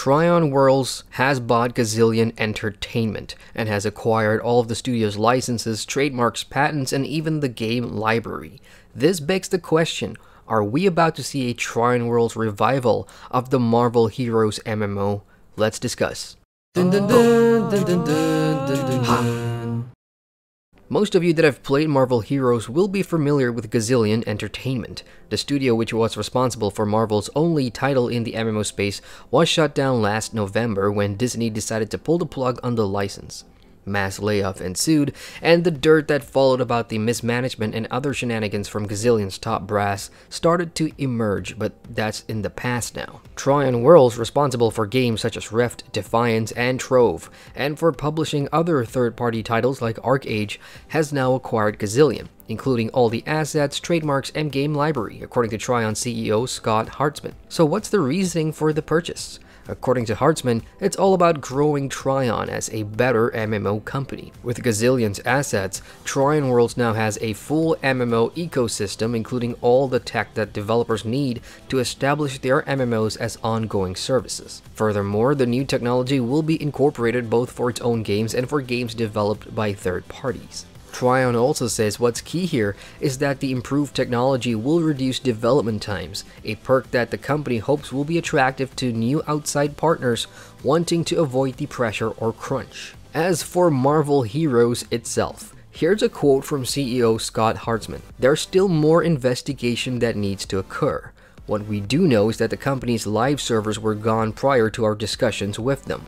Trion Worlds has bought Gazillion Entertainment and has acquired all of the studio's licenses, trademarks, patents, and even the game library. This begs the question, are we about to see a Trion Worlds revival of the Marvel Heroes MMO? Let's discuss. Most of you that have played Marvel Heroes will be familiar with Gazillion Entertainment. The studio which was responsible for Marvel's only title in the MMO space was shut down last November when Disney decided to pull the plug on the license. Mass layoff ensued, and the dirt that followed about the mismanagement and other shenanigans from Gazillion's top brass started to emerge, but that's in the past now. Trion Worlds, responsible for games such as Rift, Defiance, and Trove, and for publishing other third-party titles like ArcAge, has now acquired Gazillion, including all the assets, trademarks, and game library, according to Trion CEO Scott Hartzman. So what's the reasoning for the purchase? According to Hartzman, it's all about growing Trion as a better MMO company. With Gazillion's assets, Trion Worlds now has a full MMO ecosystem, including all the tech that developers need to establish their MMOs as ongoing services. Furthermore, the new technology will be incorporated both for its own games and for games developed by third parties. Trion also says what's key here is that the improved technology will reduce development times, a perk that the company hopes will be attractive to new outside partners wanting to avoid the pressure or crunch. As for Marvel Heroes itself, here's a quote from CEO Scott Hartzman. "There's still more investigation that needs to occur. What we do know is that the company's live servers were gone prior to our discussions with them.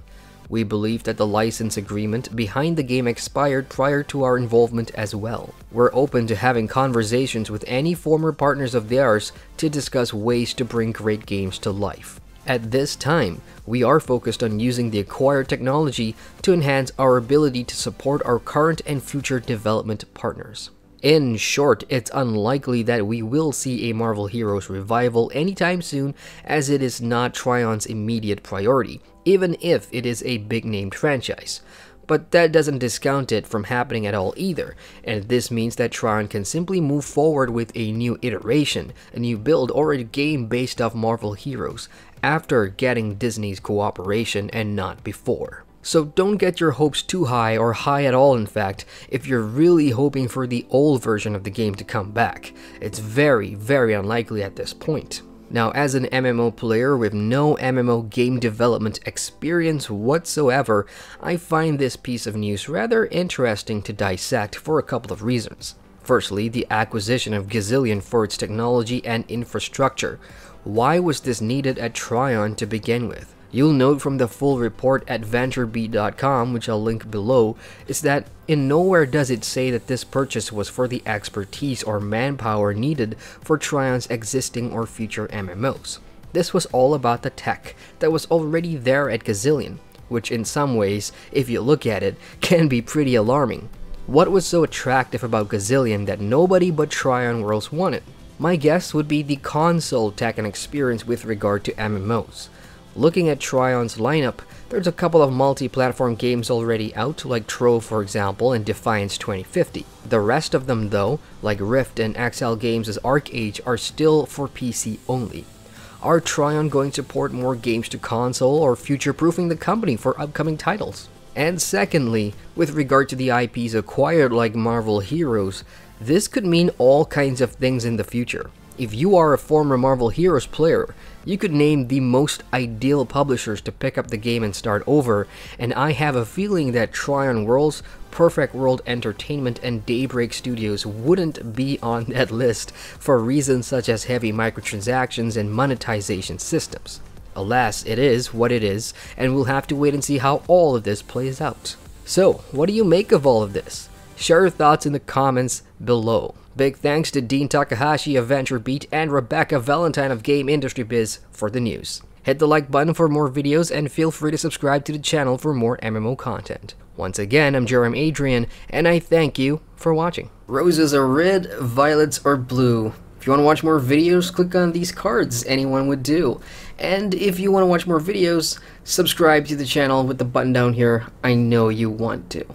We believe that the license agreement behind the game expired prior to our involvement as well. We're open to having conversations with any former partners of theirs to discuss ways to bring great games to life. At this time, we are focused on using the acquired technology to enhance our ability to support our current and future development partners." In short, it's unlikely that we will see a Marvel Heroes revival anytime soon, as it is not Trion's immediate priority, even if it is a big-named franchise. But that doesn't discount it from happening at all either, and this means that Trion can simply move forward with a new iteration, a new build, or a game based off Marvel Heroes, after getting Disney's cooperation and not before. So don't get your hopes too high, or high at all in fact, if you're really hoping for the old version of the game to come back. It's very, very unlikely at this point. Now, as an MMO player with no MMO game development experience whatsoever, I find this piece of news rather interesting to dissect for a couple of reasons. Firstly, the acquisition of Gazillion for its technology and infrastructure. Why was this needed at Trion to begin with? You'll note from the full report at venturebeat.com, which I'll link below, is that in nowhere does it say that this purchase was for the expertise or manpower needed for Trion's existing or future MMOs. This was all about the tech that was already there at Gazillion, which in some ways, if you look at it, can be pretty alarming. What was so attractive about Gazillion that nobody but Trion Worlds wanted? My guess would be the console tech and experience with regard to MMOs. Looking at Trion's lineup, there's a couple of multi-platform games already out, like Trove for example, and Defiance 2050. The rest of them though, like Rift and XL Games' ArcAge, are still for PC only. Are Trion going to port more games to console, or future-proofing the company for upcoming titles? And secondly, with regard to the IPs acquired like Marvel Heroes, this could mean all kinds of things in the future. If you are a former Marvel Heroes player, you could name the most ideal publishers to pick up the game and start over, and I have a feeling that Trion Worlds, Perfect World Entertainment, and Daybreak Studios wouldn't be on that list for reasons such as heavy microtransactions and monetization systems. Alas, it is what it is, and we'll have to wait and see how all of this plays out. So, what do you make of all of this? Share your thoughts in the comments below. Big thanks to Dean Takahashi of VentureBeat and Rebecca Valentine of Game Industry Biz for the news. Hit the like button for more videos and feel free to subscribe to the channel for more MMO content. Once again, I'm Adrian, and I thank you for watching. Roses are red, violets are blue. If you want to watch more videos, click on these cards, anyone would do. And if you want to watch more videos, subscribe to the channel with the button down here. I know you want to.